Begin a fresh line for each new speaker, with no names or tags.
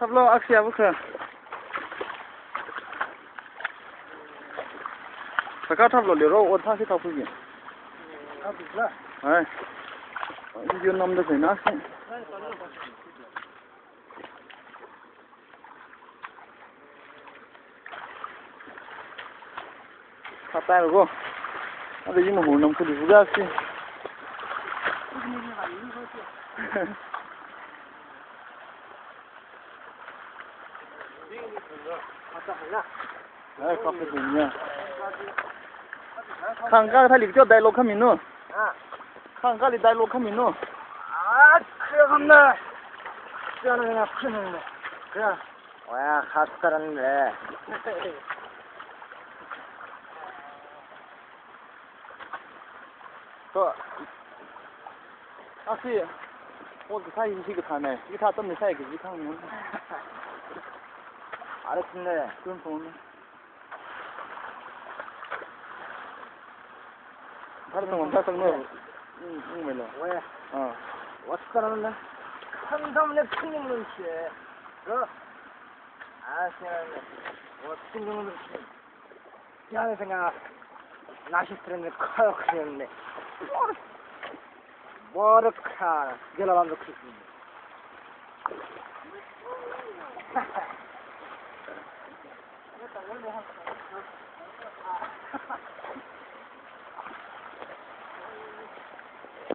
탑로 악시야 부크. 잠깐 탑로 리로 옷 다시 타보기.
아, 비싸.
아이. 이거 남도 되나? 갔다 오고. 아, 이거 뭐 너무 크지 부가지. 아, 커피 좋냐? 강가 살리 저 다이로 카미노.
아,
강가리 다이로 카미노.
아, 그래갔네. 시원하게 그냥 푸는데. 그래. 와, 핫살았네.
저 아시我只看一个摊呢，一他这么晒给一看呢，
알았네.
그럼 좋네. 다른 건 다른 거, 말로.
왜?
어.
왔다라는데? 한삼내 튕기는 눈치. 그? 아, 시원하네. 튕기는 눈치. 야는 생각. 나시스트는데 커요, 그랬네. 뭐르카. gelabamda kısmı.